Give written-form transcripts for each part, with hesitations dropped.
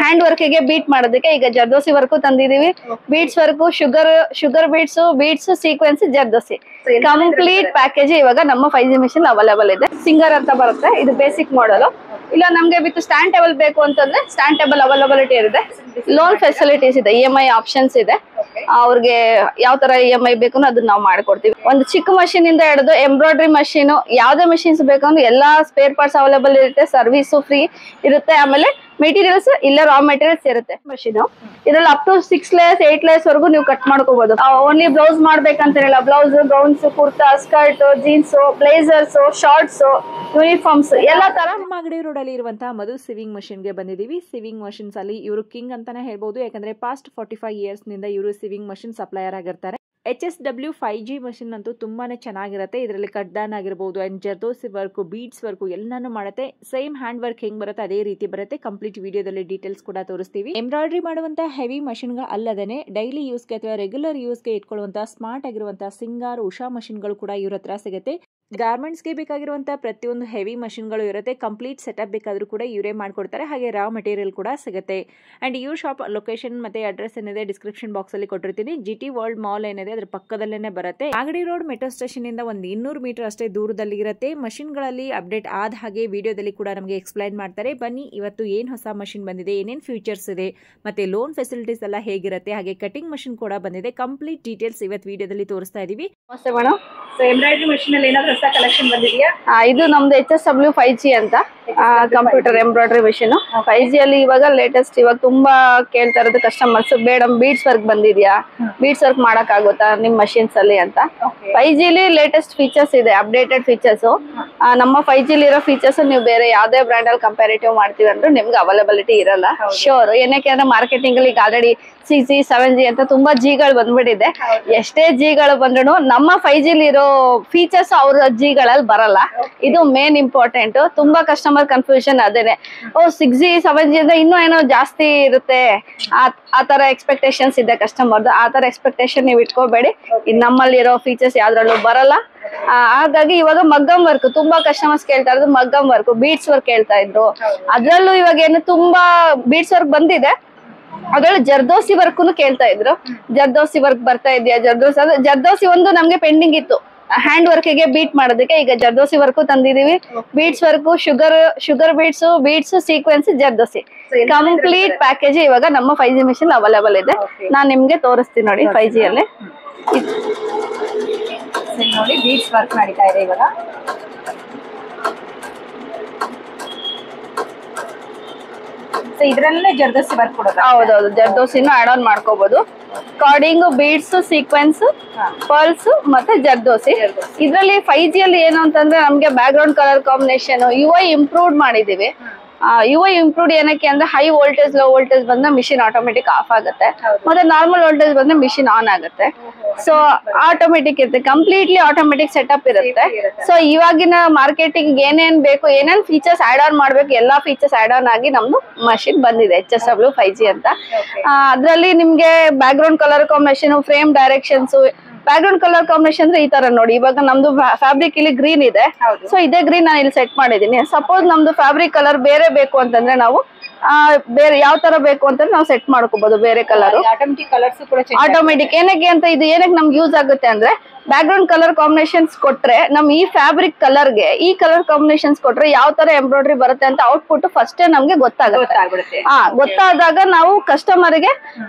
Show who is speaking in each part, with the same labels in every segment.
Speaker 1: Hand work ಗೆ beat ಮಾಡೋದಕ್ಕೆ ಈಗ ಜರ್ದೋಸಿ ವರ್ಕ್ ತಂದಿದೀವಿ. Beats work, sugar beats sequence, zardozi complete package ಇವಾಗ ನಮ್ಮ 5G ಮಿಷಿನ್ ಅವೈಲೇಬಲ್ ಇದೆ. ಸಿಂಗರ್ ಅಂತ ಬರುತ್ತೆ, ಇದು ಬೇಸಿಕ್ ಮಾಡಲ್. ಇಲ್ಲ ನಮ್ಗೆ ವಿತ್ ಸ್ಟ್ಯಾಂಡ್ ಟೇಬಲ್ ಬೇಕು ಅಂತಂದ್ರೆ ಸ್ಟ್ಯಾಂಡ್ ಟೇಬಲ್ ಅವೈಲಬಿಲಿಟಿ ಇದೆ. ಲೋನ್ ಫೆಸಿಲಿಟೀಸ್ ಇದೆ, EMI ಆಪ್ಷನ್ಸ್ ಇದೆ. ಅವ್ರಿಗೆ ಯಾವ ತರ EMI ಬೇಕು ಅದನ್ನ ನಾವು ಮಾಡ್ಕೊಡ್ತೀವಿ. ಒಂದು ಚಿಕ್ಕ ಮಷೀನ್ ಇಂದ ಹಿಡಿದು ಎಂಬ್ರಾಯ್ಡ್ರಿ ಮಷೀನ್, ಯಾವ್ದೇ ಮಷೀನ್ಸ್ ಬೇಕಂದ್ರೆ ಎಲ್ಲಾ ಸ್ಪೇರ್ ಪಾರ್ಟ್ಸ್ ಅವೈಲೇಬಲ್ ಇರುತ್ತೆ. ಸರ್ವಿಸ್ ಫ್ರೀ ಇರುತ್ತೆ. ಆಮೇಲೆ ಮೆಟೀರಿಯಲ್ಸ್ ಇಲ್ಲ ರಾ ಮೆಟೀರಿಯಲ್ಸ್ ಇರುತ್ತೆ ಮಷೀನ್. ಇದ್ರಲ್ಲಿ ಅಪ್ ಟು 6 ಲೇಯರ್ಸ್ 8 ಲೇಯರ್ಸ್ ವರೆಗೂ ನೀವು ಕಟ್ ಮಾಡ್ಕೋಬಹುದು. ಓನ್ಲಿ ಬ್ಲೌಸ್ ಮಾಡ್ಬೇಕಂತ ಹೇಳಿ blouse, gowns, kurta, skirt, jeans, blazers, shorts, uniforms ಎಲ್ಲಾ ತರ.
Speaker 2: ಮಾಗಡಿ ರೋಡ್ ಅಲ್ಲಿ ಇರುವಂತಹ ಮಧು ಸಿವಿಂಗ್ ಮಷೀನ್ ಗೆ ಬಂದಿದೀವಿ. ಸಿವಿಂಗ್ ಮಷೀನ್ಸ್ ಅಲ್ಲಿ ಇವರು ಕಿಂಗ್ ಅಂತಾನೆ ಹೇಳ್ಬಹುದು. ಯಾಕಂದ್ರೆ ಪಾಸ್ಟ್ 45 ಇಯರ್ಸ್ ನಿಂದ ಇವರು ಸಿವಿಂಗ್ ಮಷೀನ್ ಸಪ್ಲೈಯರ್ ಆಗಿರ್ತಾರೆ. HSW 5G ಮಷೀನ್ ಅಂತೂ ತುಂಬಾನೇ ಚೆನ್ನಾಗಿರುತ್ತೆ. ಇದರಲ್ಲಿ ಕಟ್ದಾನ್ ಆಗಿರಬಹುದು and zardozi work, beads work ಎಲ್ಲಾನು ಮಾಡುತ್ತೆ. ಸೇಮ್ ಹ್ಯಾಂಡ್ ವರ್ಕ್ ಹೆಂಗ್ ಬರುತ್ತೆ ಅದೇ ರೀತಿ ಬರುತ್ತೆ. ಕಂಪ್ಲೀಟ್ ವಿಡಿಯೋದಲ್ಲಿ ಡೀಟೇಲ್ಸ್ ಕೂಡ ತೋರಿಸ್ತೀವಿ. ಎಂಬ್ರಾಯ್ಡ್ರಿ ಮಾಡುವಂತ ಹೆವಿ ಮಷೀನ್ ಅಲ್ಲದೇನೆ ಡೈಲಿ ಯೂಸ್ಗೆ ಅಥವಾ ರೆಗ್ಯುಲರ್ ಯೂಸ್ಗೆ ಇಟ್ಕೊಳ್ಳುವಂತ ಸ್ಮಾರ್ಟ್ ಆಗಿರುವಂತಹ ಸಿಂಗಾರ್, ಉಷಾ ಮಷೀನ್ಗಳು ಕೂಡ ಇವ್ರ ಹತ್ರ ಸಿಗುತ್ತೆ. ಗಾರ್ಮೆಂಟ್ಸ್ಗೆ ಬೇಕಾಗಿರುವಂತಹ ಪ್ರತಿಯೊಂದು ಹೆವಿ ಮಷೀನ್ಗಳು ಇರುತ್ತೆ. ಕಂಪ್ಲೀಟ್ ಸೆಟಪ್ ಬೇಕಾದ್ರೂ ಕೂಡ ಇವರೇ ಮಾಡ್ಕೊಡ್ತಾರೆ. ಹಾಗೆ ರಾ ಮೆಟೀರಿಯಲ್ ಕೂಡ ಸಿಗುತ್ತೆ. ಅಂಡ್ ಇವ್ರ ಶಾಪ್ ಲೊಕೇಶನ್ ಮತ್ತೆ ಅಡ್ರೆಸ್ ಏನಿದೆ ಡಿಸ್ಕ್ರಿಪ್ಷನ್ ಬಾಕ್ಸ್ ಅಲ್ಲಿ ಕೊಟ್ಟಿರ್ತೀನಿ. GT ವರ್ಲ್ಡ್ ಮಾಲ್ ಏನಿದೆ ಅದ್ರ ಪಕ್ಕದಲ್ಲೇನೆ ಬರುತ್ತೆ. ಮಾಗಡಿ ರೋಡ್ ಮೆಟ್ರೋ ಸ್ಟೇಷನ್ ಇಂದ ಒಂದು 200 ಮೀಟರ್ ಅಷ್ಟೇ ದೂರದಲ್ಲಿ ಇರುತ್ತೆ. ಮಷೀನ್ ಗಳಲ್ಲಿ ಅಪ್ಡೇಟ್ ಆದ ಹಾಗೆ ವಿಡಿಯೋದಲ್ಲಿ ಕೂಡ ನಮಗೆ ಎಕ್ಸ್ಪ್ಲೈನ್ ಮಾಡ್ತಾರೆ. ಬನ್ನಿ ಇವತ್ತು ಏನ್ ಹೊಸ ಮಷೀನ್ ಬಂದಿದೆ, ಏನೇನ್ ಫ್ಯೂಚರ್ಸ್ ಇದೆ, ಮತ್ತೆ ಲೋನ್ ಫೆಸಿಲಿಟೀಸ್ ಎಲ್ಲ ಹೇಗಿರುತ್ತೆ, ಹಾಗೆ ಕಟಿಂಗ್ ಮಷೀನ್ ಕೂಡ ಬಂದಿದೆ. ಕಂಪ್ಲೀಟ್ ಡೀಟೇಲ್ಸ್ ಇವತ್ತು ವಿಡಿಯೋದಲ್ಲಿ ತೋರಿಸ್ತಾ ಇದೀವಿ.
Speaker 3: ಎಂಬ್ರಾಯ್ಡ್ರಿ ಮಷೀನ್ ಅಲ್ಲಿ ಏನಾದ್ರು ಹೊಸ ಕಲೆಕ್ಷನ್ ಬಂದಿದೆಯಾ?
Speaker 1: ಇದು ನಮ್ದು HSW 5G ಅಂತ ಕಂಪ್ಯೂಟರ್ ಎಂಬ್ರಾಯ್ಡ್ರಿ ಮಷೀನ್. 5G ಅಲ್ಲಿ ಇವಾಗ ಲೇಟೆಸ್ಟ್ ಇವಾಗ ತುಂಬಾ ಕೇಳ್ತಾ ಇರೋದು ಕಸ್ಟಮರ್ಸ್, ಮೇಡಮ್ ಬೀಡ್ಸ್ ವರ್ಕ್ ಬಂದಿದ್ಯಾ, ಬೀಡ್ಸ್ ವರ್ಕ್ ಮಾಡಕ್ ಆಗುತ್ತಾ ನಿಮ್ ಮಷೀನ್ಸ್ ಅಲ್ಲಿ ಅಂತ. 5G ಲಿ ಲೇಟೆಸ್ಟ್ ಫೀಚರ್ಸ್ ಇದೆ, ಅಪ್ಡೇಟೆಡ್ ಫೀಚರ್ಸ್. ನಮ್ಮ 5G ಇರೋ ಫೀಚರ್ಸ್ ನೀವು ಬೇರೆ ಯಾವ್ದೇ ಬ್ರ್ಯಾಂಡ್ ಅಲ್ಲಿ ಕಂಪ್ಯಾರಿಟಿವ್ ಮಾಡ್ತೀವಿ ಅಂದ್ರೆ ನಿಮ್ಗೆ ಅವೈಲಬಿಲಿಟಿ ಇರಲ್ಲ. ಶೋರ್ ಏನಕ್ಕೆ ಅಂದ್ರೆ ಮಾರ್ಕೆಟಿಂಗ್ ಅಲ್ಲಿ ಈಗ ಆಲ್ರೆಡಿ 6G 7G ಅಂತ ತುಂಬಾ ಜಿಗಳು ಬಂದ್ಬಿಟ್ಟಿದೆ. ಎಷ್ಟೇ ಜಿಗಳು ಬಂದ್ರು ನಮ್ಮ 5G ಇರೋ ಫೀಚರ್ಸ್ ಅವ್ರ ಜಿಗಳಲ್ಲಿ ಬರಲ್ಲ. ಇದು ಮೇನ್ ಇಂಪಾರ್ಟೆಂಟ್. ತುಂಬಾ ಕಸ್ಟಮರ್ ಕನ್ಫ್ಯೂಷನ್ ಅದೇನೆ. 6G 7G ಅಂದ್ರೆ ಇನ್ನೂ ಏನೋ ಜಾಸ್ತಿ ಇರುತ್ತೆ ಆ ತರ ಎಕ್ಸ್ಪೆಕ್ಟೇಷನ್ಸ್ ಇದೆ ಕಸ್ಟಮರ್ದು. ಆ ತರ ಎಕ್ಸ್ಪೆಕ್ಟೇಷನ್ ನೀವು ಇಟ್ಕೋಬೇಡಿ. ನಮ್ಮಲ್ಲಿ ಇರೋ ಫೀಚರ್ಸ್ ಯಾವ್ದ್ರಲ್ಲೂ ಬರಲ್ಲ. ಹಾಗಾಗಿ ಇವಾಗ ಮಗ್ಗಮ್ ವರ್ಕ್ ತುಂಬಾ ಕಸ್ಟಮರ್ಸ್ ಕೇಳ್ತಾ ಇರೋದು. ಮಗ್ಗಮ್ ವರ್ಕ್, ಬೀಡ್ಸ್ ವರ್ಕ್ ಕೇಳ್ತಾ ಇದ್ರು. ಅದ್ರಲ್ಲೂ ಇವಾಗ ಏನು ತುಂಬಾ ಬೀಡ್ಸ್ ವರ್ಕ್ ಬಂದಿದೆ. ಅದ್ರಲ್ಲಿ ಜರ್ದೋಸಿ ವರ್ಕ್ ಕೇಳ್ತಾ ಇದ್ರು. ಜರ್ದೋಸಿ ವರ್ಕ್ ಬರ್ತಾ ಇದೆಯಾ, ಜರ್ದೋಸಿ ಒಂದು ನಮ್ಗೆ ಪೆಂಡಿಂಗ್ ಇತ್ತು ಹ್ಯಾಂಡ್ ವರ್ಕ್ ಗೆ ಬೀಟ್ ಮಾಡೋದಕ್ಕೆ. ಈಗ ಜರ್ದೋಸಿ ವರ್ಕ್ ತಂದಿದೀವಿ. Beats work, sugar beats sequence, zardozi complete package ಇವಾಗ ನಮ್ಮ 5G ಮಿಷಿನ್ ಅವೈಲೇಬಲ್ ಇದೆ. ನಾನ್ ನಿಮ್ಗೆ ತೋರಿಸ್ತೀನಿ ನೋಡಿ. 5G ಅಲ್ಲಿ
Speaker 3: ನೋಡಿ ಬೀಡ್ಸ್ ವರ್ಕ್ ನಡೀತಾ ಇದೆ ಇವಾಗ. ಇದ್ರಲ್ಲೇ ಜರ್ದೋಸಿ ವರ್ಕ್ ಕೊಡೋದು.
Speaker 1: ಹೌದೌದು, ಜರ್ದೋಸಿನ ಆಡ್ ಆನ್ ಮಾಡ್ಕೋಬಹುದು. ಕಾರ್ಡಿಂಗ್, ಬೀಡ್ಸ್, ಸೀಕ್ವೆನ್ಸ್, ಪರ್ಲ್ಸ್ ಮತ್ತೆ ಜರ್ದೋಸಿ. ಇದ್ರಲ್ಲಿ 5G ಅಲ್ಲಿ ಏನು ಅಂತಂದ್ರೆ ನಮ್ಗೆ back ground colour combination UI improve ಮಾಡಿದೀವಿ. UI ಇಂಪ್ರೂವ್ ಏನಕ್ಕೆ ಅಂದ್ರೆ ಹೈ ವೋಲ್ಟೇಜ್ ಲೋ ವೋಲ್ಟೇಜ್ ಬಂದ್ರೆ ಮಿಷಿನ್ ಆಟೋಮೆಟಿಕ್ ಆಫ್ ಆಗುತ್ತೆ. ಮತ್ತೆ ನಾರ್ಮಲ್ ವೋಲ್ಟೇಜ್ ಬಂದ್ರೆ ಮಿಷಿನ್ ಆನ್ ಆಗುತ್ತೆ. ಸೊ ಆಟೋಮೆಟಿಕ್ ಇರುತ್ತೆ, ಕಂಪ್ಲೀಟ್ಲಿ ಆಟೋಮೆಟಿಕ್ ಸೆಟಪ್ ಇರುತ್ತೆ. ಸೊ ಇವಾಗಿನ ಮಾರ್ಕೆಟಿಂಗ್ ಏನೇನ್ ಬೇಕು, ಏನೇನ್ ಫೀಚರ್ಸ್ ಆಡ್ ಆನ್ ಮಾಡ್ಬೇಕು, ಎಲ್ಲಾ ಫೀಚರ್ಸ್ ಆಡ್ ಆನ್ ಆಗಿ ನಮ್ದು ಮಷಿನ್ ಬಂದಿದೆ HSW 5G ಅಂತ. ಅದ್ರಲ್ಲಿ ನಿಮ್ಗೆ back ground colour combination, frame directions. Back ground colour combination ಅಂದ್ರೆ ಈ ತರ ನೋಡಿ. ಇವಾಗ ನಮ್ದು ಫ್ಯಾಬ್ರಿಕ್ ಇಲ್ಲಿ ಗ್ರೀನ್ ಇದೆ. ಸೊ ಇದೇ ಗ್ರೀನ್ ನಾನು ಇಲ್ಲಿ ಸೆಟ್ ಮಾಡಿದೀನಿ. ಸಪೋಸ್ ನಮ್ದು ಫ್ಯಾಬ್ರಿಕ್ ಕಲರ್ ಬೇರೆ ಬೇಕು ಅಂತಂದ್ರೆ ನಾವು ಬೇರೆ ಯಾವ ತರ ಬೇಕು ಅಂತ ನಾವು ಸೆಟ್ ಮಾಡ್ಕೋಬಹುದು. ಬೇರೆ ಕಲರ್ ಆಟೋಮೆಟಿಕ್. ಏನಕ್ಕೆ ಅಂತ ಇದು ಏನಕ್ಕೆ ನಮ್ಗೆ ಯೂಸ್ ಆಗುತ್ತೆ ಅಂದ್ರೆ ಬ್ಯಾಕ್ ಗ್ರೌಂಡ್ ಕಲರ್ ಕಾಂಬಿನೇಷನ್ಸ್ ಕೊಟ್ರೆ ನಮ್ ಈ ಫ್ಯಾಬ್ರಿಕ್ ಕಲರ್ಗೆ ಈ ಕಲರ್ ಕಾಂಬಿನೇಷನ್ಸ್ ಕೊಟ್ರೆ ಯಾವ ತರ ಎಂಬ್ರಾಯ್ಡ್ರಿ ಬರುತ್ತೆ ಅಂತ ಔಟ್ಪುಟ್ ಫಸ್ಟ್ ನಮ್ಗೆ ಗೊತ್ತಾಗುತ್ತೆ. ಗೊತ್ತಾದಾಗ ನಾವು ಕಸ್ಟಮರ್ ಗೆ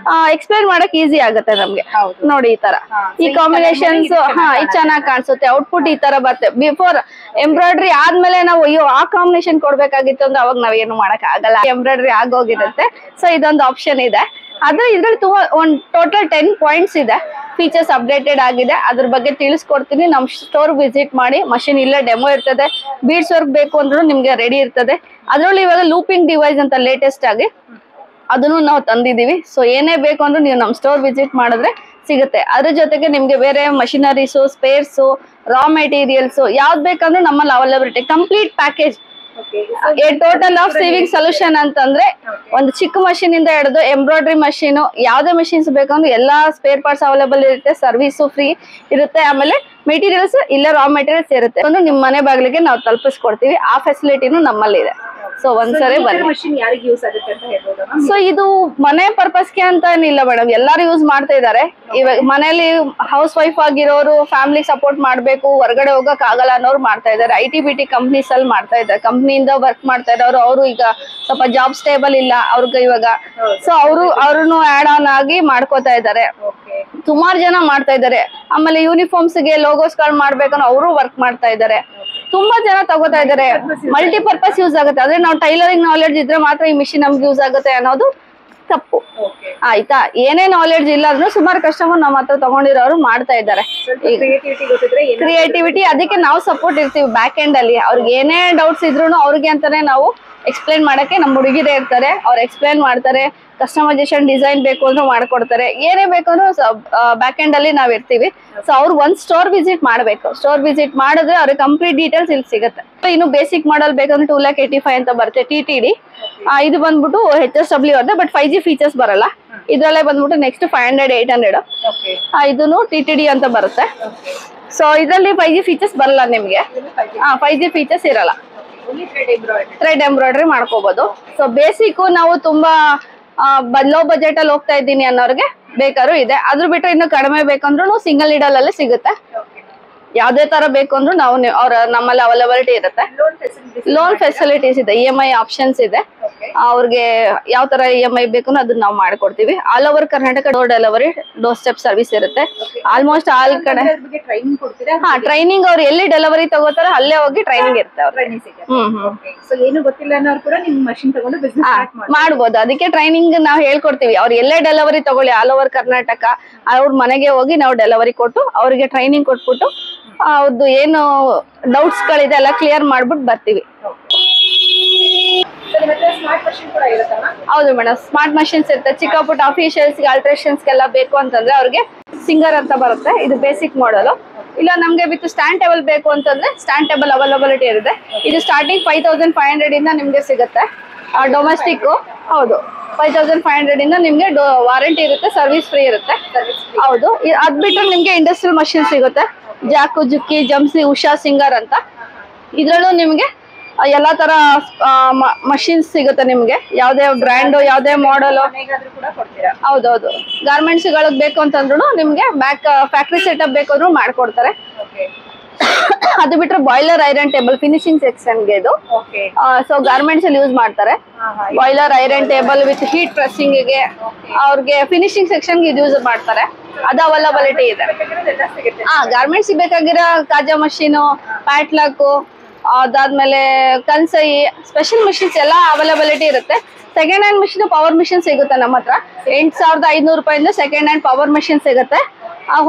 Speaker 1: ಎಕ್ಸ್ಪ್ಲೈನ್ ಮಾಡಕ್ ಈಸಿ ಆಗುತ್ತೆ ನಮ್ಗೆ. ನೋಡಿ ಈ ತರ ಈ ಕಾಂಬಿನೇಷನ್ಸ್ ಇದು ಚೆನ್ನಾಗಿ ಕಾಣಿಸುತ್ತೆ, ಔಟ್ಪುಟ್ ಈ ತರ ಬರುತ್ತೆ. ಬಿಫೋರ್ ಎಂಬ್ರಾಯ್ಡ್ರಿ ಆದ್ಮೇಲೆ ನಾವು ಅಯ್ಯೋ ಆ ಕಾಂಬಿನೇಷನ್ ಕೊಡ್ಬೇಕಾಗಿತ್ತು ಅಂದ್ರೆ ಅವಾಗ ನಾವ್ ಏನು ಮಾಡಕ್ ಆಗಲ್ಲ, ಎಂಬ್ರಾಯ್ಡ್ರಿ ಆಗೋಗಿರುತ್ತೆ. ಸೊ ಇದೊಂದು ಆಪ್ಷನ್ ಇದೆ. ಆದ್ರೆ ಇದ್ರಲ್ಲಿ ಒಂದು ಟೋಟಲ್ 10 ಪಾಯಿಂಟ್ಸ್ ಇದೆ. ಫೀಚರ್ಸ್ ಅಪ್ಡೇಟೆಡ್ ಆಗಿದೆ, ಅದ್ರ ಬಗ್ಗೆ ತಿಳಿಸ್ಕೊಡ್ತೀನಿ. ನಮ್ ಸ್ಟೋರ್ ವಿಸಿಟ್ ಮಾಡಿ. ಮಷಿನ್ ಇಲ್ಲೇ ಡೆಮೋ ಇರ್ತದೆ. ಬೀಡ್ಸ್ ವರ್ಕ್ ಬೇಕು ಅಂದ್ರೂ ನಿಮ್ಗೆ ರೆಡಿ ಇರ್ತದೆ. ಅದ್ರಲ್ಲಿ ಇವಾಗ ಲೂಪಿಂಗ್ ಡಿವೈಸ್ ಅಂತ ಲೇಟೆಸ್ಟ್ ಆಗಿ ಅದನ್ನು ನಾವು ತಂದಿದೀವಿ. ಸೊ ಏನೇ ಬೇಕು ಅಂದ್ರೂ ನೀವು ನಮ್ ಸ್ಟೋರ್ ವಿಸಿಟ್ ಮಾಡಿದ್ರೆ ಸಿಗುತ್ತೆ. ಅದ್ರ ಜೊತೆಗೆ ನಿಮ್ಗೆ ಬೇರೆ ಮಷಿನರೀಸು, ಸ್ಪೇರ್ಸು, ರಾ ಮೆಟೀರಿಯಲ್ಸ್ ಯಾವ್ದು ಬೇಕಂದ್ರೂ ನಮ್ಮಲ್ಲಿ availability complete package. Total of saving solution ಅಂತಂದ್ರೆ ಒಂದು ಚಿಕ್ಕ ಮಷೀನ್ ಇಂದ ಹಿಡಿದು ಎಂಬ್ರಾಯ್ಡ್ರಿ ಮಷೀನ್, ಯಾವ್ದೇ ಮಷೀನ್ಸ್ ಬೇಕಂದ್ರೆ ಎಲ್ಲಾ ಸ್ಪೇರ್ ಪಾರ್ಟ್ಸ್ ಅವೈಲೇಬಲ್ ಇರುತ್ತೆ. ಸರ್ವಿಸ್ ಫ್ರೀ ಇರುತ್ತೆ. ಆಮೇಲೆ ಮೆಟೀರಿಯಲ್ಸ್ ಇಲ್ಲ ರಾ ಮೆಟೀರಿಯಲ್ಸ್ ಇರುತ್ತೆ. ನಿಮ್ ಮನೆ ಬಾಗಿಲಿಗೆ ನಾವು ತಲುಪಿಸ್ಕೊಡ್ತೀವಿ. ಆ ಫೆಸಿಲಿಟಿನೂ ನಮ್ಮಲ್ಲಿ ಇದೆ. ಸೊ ಒಂದ್ಸರಿ ಬನ್ನಿ.
Speaker 3: ಮಷಿನ್ ಯಾರಿಗೆ ಯೂಸ್ ಆಗುತ್ತೆ ಅಂತ ಹೇಳ್ಬೋದಾ?
Speaker 1: ಸೊ ಇದು ಮನೆ ಪರ್ಪಸ್ಗೆ ಅಂತ ಏನಿಲ್ಲ ಮೇಡಮ್, ಎಲ್ಲಾರು ಯೂಸ್ ಮಾಡ್ತಾ ಇದಾರೆ. ಇವಾಗ ಮನೇಲಿ ಹೌಸ್ ವೈಫ್ ಆಗಿರೋರು ಫ್ಯಾಮಿಲಿ ಸಪೋರ್ಟ್ ಮಾಡ್ಬೇಕು, ಹೊರಗಡೆ ಹೋಗಕ್ ಆಗಲ್ಲ ಅನ್ನೋರು ಮಾಡ್ತಾ ಇದಾರೆ. IT-BT ಕಂಪ್ನೀಸ್ ಅಲ್ಲಿ ಮಾಡ್ತಾ ಇದ್ದಾರೆ, ಕಂಪ್ನಿಯಿಂದ ವರ್ಕ್ ಮಾಡ್ತಾ ಇರೋರು. ಅವರು ಈಗ ಸ್ವಲ್ಪ ಜಾಬ್ ಸ್ಟೇಬಲ್ ಇಲ್ಲ ಅವ್ರಿಗೆ ಇವಾಗ, ಸೊ ಅವ್ರನ್ನು ಆಡ್ ಆನ್ ಆಗಿ ಮಾಡ್ಕೋತಾ ಇದ್ದಾರೆ. ಸುಮಾರು ಜನ ಮಾಡ್ತಾ ಇದ್ದಾರೆ. ಆಮೇಲೆ ಯೂನಿಫಾರ್ಮ್ಸ್ ಗೆ ಲೋಗೋಸ್ ಗಳು ಮಾಡ್ಬೇಕನ್ನೋ ಅವರು ವರ್ಕ್ ಮಾಡ್ತಾ ಇದ್ದಾರೆ. ತುಂಬಾ ಜನ ತಗೋತಾ ಇದ್ದಾರೆ. ಮಲ್ಟಿಪರ್ಪಸ್ ಯೂಸ್ ಆಗುತ್ತೆ. ಅದೇ ನಾವು ಟೈಲರಿಂಗ್ ನಾಲೆಡ್ಜ್ ಇದ್ರೆ ಮಾತ್ರ ಈ ಮಿಷಿನ್ ನಮ್ಗೆ ಯೂಸ್ ಆಗುತ್ತೆ ಅನ್ನೋದು ತಪ್ಪು. ಆಯ್ತಾ? ಏನೇ ನಾಲೆಡ್ಜ್ ಇಲ್ಲ ಅಂದ್ರೂ ಸುಮಾರು ಕಸ್ಟಮರ್ ನಮ್ಮ ಹತ್ರ ತಗೊಂಡಿರೋರು ಮಾಡ್ತಾ ಇದ್ದಾರೆ. ಕ್ರಿಯೇಟಿವಿಟಿ ಅದಕ್ಕೆ ನಾವು ಸಪೋರ್ಟ್ ಇರ್ತೀವಿ ಬ್ಯಾಕ್ ಎಂಡ್ ಅಲ್ಲಿ. ಅವ್ರಿಗೆ ಏನೇ ಡೌಟ್ಸ್ ಇದ್ರು ಅವ್ರಿಗೆ ಅಂತಾನೆ ನಾವು ಎಕ್ಸ್ಪ್ಲೈನ್ ಮಾಡಕ್ಕೆ ನಮ್ಮ ಹುಡುಗಿರೇ ಇರ್ತಾರೆ. ಅವ್ರು ಎಕ್ಸ್ಪ್ಲೈನ್ ಮಾಡ್ತಾರೆ. ಕಸ್ಟಮೈಸೇಷನ್ ಡಿಸೈನ್ ಬೇಕು ಅಂದ್ರೆ ಮಾಡ್ಕೊಡ್ತಾರೆ. ಏನೇ ಬೇಕು ಅಂದ್ರೆ ಬ್ಯಾಕ್ ಎಂಡ್ ಅಲ್ಲಿ ನಾವ್ ಇರ್ತೀವಿ. ಸೊ ಅವ್ರು ಒಂದ್ ಸ್ಟೋರ್ ವಿಸಿಟ್ ಮಾಡ್ಬೇಕು. ಸ್ಟೋರ್ ವಿಸಿಟ್ ಮಾಡಿದ್ರೆ ಅವ್ರಿಗೆ ಕಂಪ್ಲೀಟ್ ಡೀಟೇಲ್ಸ್ ಇಲ್ಲಿ ಸಿಗುತ್ತೆ. ಇನ್ನು ಬೇಸಿಕ್ ಮಾಡಲ್ ಬೇಕಂದ್ರೆ 2,85,000 ಅಂತ ಬರುತ್ತೆ TTD. ಇದು ಬಂದ್ಬಿಟ್ಟು HSW ಅದೇ, ಬಟ್ 5G ಫೀಚರ್ಸ್ ಬರಲ್ಲ. ಇದ್ರಲ್ಲೇ ಬಂದ್ಬಿಟ್ಟು ನೆಕ್ಸ್ಟ್ 500, 800 ಇದನ್ನು TTD ಅಂತ ಬರುತ್ತೆ. ಸೊ ಇದರಲ್ಲಿ 5G ಫೀಚರ್ಸ್ ಬರಲ್ಲ ನಿಮ್ಗೆ. 5G ಫೀಚರ್ಸ್ ಇರಲ್ಲ. ಥ್ರೆಡ್ ಎಂಬ್ರಾಯ್ಡ್ರಿ ಮಾಡ್ಕೋಬಹುದು. ಸೊ ಬೇಸಿಕ್ ನಾವು ತುಂಬಾ ಲೋ ಬಜೆಟ್ ಅಲ್ಲಿ ಹೋಗ್ತಾ ಇದ್ದೀನಿ ಅನ್ನೋರ್ಗೆ ಬೇಕಾದ್ರೂ ಇದೆ. ಅದ್ರ ಬಿಟ್ಟರೆ ಇನ್ನು ಕಡಿಮೆ ಬೇಕಂದ್ರೂ ಸಿಂಗಲ್ ನೀಡಲ್ ಅಲ್ಲಿ ಸಿಗುತ್ತೆ. ಯಾವ್ದೇ ತರ ಬೇಕು ಅಂದ್ರೂ ನಾವು ನಮ್ಮಲ್ಲಿ ಅವೈಲಬಿಲಿಟಿ ಇರುತ್ತೆ. ಲೋನ್ ಫೆಸಿಲಿಟೀಸ್ ಇದೆ, EMI ಆಪ್ಷನ್ಸ್ ಇದೆ. ಅವ್ರಿಗೆ ಯಾವ ತರ EMI ಬೇಕು ಅದನ್ನ ನಾವು ಮಾಡ್ಕೊಡ್ತೀವಿ. All over Karnataka door delivery, door step service ಇರುತ್ತೆ. ಆಲ್ಮೋಸ್ಟ್ ಆಲ್ ಕಡೆ ಟ್ರೈನಿಂಗ್ ಅವ್ರು ಎಲ್ಲಿ ಡೆಲಿವರಿ ತಗೋತಾರೋ ಅಲ್ಲೇ ಹೋಗಿ ಟ್ರೈನಿಂಗ್ ಇರುತ್ತೆ.
Speaker 3: ಏನು ಗೊತ್ತಿಲ್ಲ ಅನ್ನೋರು ಕೂಡ ನಿಮ್ ಮಷಿನ್ ತಗೊಂಡು ಬಿಸ್ನೆಸ್
Speaker 1: ಮಾಡ್ಬೋದು. ಅದಕ್ಕೆ ಟ್ರೈನಿಂಗ್ ನಾವು ಹೇಳ್ಕೊಡ್ತೀವಿ. ಅವ್ರು ಎಲ್ಲೇ ಡೆಲಿವರಿ ತಗೊಳ್ಳಿ, ಆಲ್ ಓವರ್ ಕರ್ನಾಟಕ ಅವ್ರ ಮನೆಗೆ ಹೋಗಿ ನಾವು ಡೆಲಿವರಿ ಕೊಟ್ಟು ಅವ್ರಿಗೆ ಟ್ರೈನಿಂಗ್ ಕೊಟ್ಬಿಟ್ಟು ಅವ್ರದ್ದು ಏನು ಡೌಟ್ಸ್ ಗಳಿದೆ ಎಲ್ಲ ಕ್ಲಿಯರ್ ಮಾಡ್ಬಿಟ್ಟು ಬರ್ತೀವಿ. ಹೌದು ಮೇಡಮ್, ಸ್ಮಾರ್ಟ್ ಮಷಿನ್ಸ್ ಇರುತ್ತೆ. ಚಿಕ್ಕ ಪುಟ್ಟ ಅಫಿಷಿಯಲ್ಸ್ ಆಲ್ಟ್ರೇಷನ್ಸ್ ಗೆಲ್ಲ ಬೇಕು ಅಂತಂದ್ರೆ ಅವ್ರಿಗೆ ಸಿಂಗರ್ ಅಂತ ಬರುತ್ತೆ. ಇದು ಬೇಸಿಕ್ ಮಾಡಲ್. ಇಲ್ಲ ನಮ್ಗೆ ವಿತ್ ಸ್ಟ್ಯಾಂಡ್ ಟೇಬಲ್ ಬೇಕು ಅಂತಂದ್ರೆ ಸ್ಟ್ಯಾಂಡ್ ಟೇಬಲ್ ಅವೈಲಬಿಲಿಟಿ ಇರುತ್ತೆ. ಇದು ಸ್ಟಾರ್ಟಿಂಗ್ 5,500 ಇಂದ ನಿಮ್ಗೆ ಸಿಗುತ್ತೆ. ಡೊಮೆಸ್ಟಿಕ್ ಹೌದು 5,500 ಇಂದ ನಿಮ್ಗೆ ವಾರಂಟಿ ಇರುತ್ತೆ, ಸರ್ವಿಸ್ ಫ್ರೀ ಇರುತ್ತೆ. ಹೌದು, ಅದ್ ಬಿಟ್ರೆ ನಿಮ್ಗೆ ಇಂಡಸ್ಟ್ರಿಯಲ್ ಮಷಿನ್ ಸಿಗುತ್ತೆ. ಜಾಕು, ಜುಕ್ಕಿ, ಜಂಪ್ಸಿ, ಉಷಾ, ಸಿಂಗರ್ ಅಂತ. ಇದ್ರಲ್ಲೂ ನಿಮ್ಗೆ ಎಲ್ಲಾ ತರ ಮಷಿನ್ಸ್ ಸಿಗುತ್ತೆ. ನಿಮ್ಗೆ ಯಾವ್ದೇ ಬ್ರ್ಯಾಂಡ್, ಯಾವ್ದೇ ಮಾಡಲ್. ಹೌದೌದು, ಗಾರ್ಮೆಂಟ್ಸ್ ಗಳಿಗೆ ಬೇಕು ಅಂತಂದ್ರು ನಿಮ್ಗೆ ಫ್ಯಾಕ್ಟ್ರಿ ಸೆಟಪ್ ಬೇಕಾದ್ರೂ ಮಾಡ್ಕೊಡ್ತಾರೆ. ಅದು ಬಿಟ್ರೆ ಬಾಯ್ಲರ್, ಐರನ್ ಟೇಬಲ್, ಫಿನಿಶಿಂಗ್ ಸೆಕ್ಷನ್ಗೆ ಇದು. ಸೊ ಗಾರ್ಮೆಂಟ್ಸ್ ಅಲ್ಲಿ ಯೂಸ್ ಮಾಡ್ತಾರೆ. Boiler, iron table with heat pressing ಗೆ ಅವ್ರಿಗೆ ಫಿನಿಶಿಂಗ್ ಸೆಕ್ಷನ್ ಇದು ಯೂಸ್ ಮಾಡ್ತಾರೆ. ಅದು ಅವೈಲಬಿಲಿಟಿ ಇದೆ. ಗಾರ್ಮೆಂಟ್ಸ್ ಬೇಕಾಗಿರೋ ಕಾಜಾ ಮಷೀನು, ಪ್ಯಾಟ್ಲಾಕು, ಅದಾದ್ಮೇಲೆ ಕನ್ಸೈ, ಸ್ಪೆಷಲ್ ಮಿಷಿನ್ಸ್ ಎಲ್ಲ ಅವೈಲಬಿಲಿಟಿ ಇರುತ್ತೆ. Second hand machine, power machine ಸಿಗುತ್ತೆ ನಮ್ಮ ಹತ್ರ. 8,500 ರೂಪಾಯಿಂದ ಸೆಕೆಂಡ್ ಹ್ಯಾಂಡ್ ಪವರ್ ಮಿಷಿನ್ ಸಿಗುತ್ತೆ.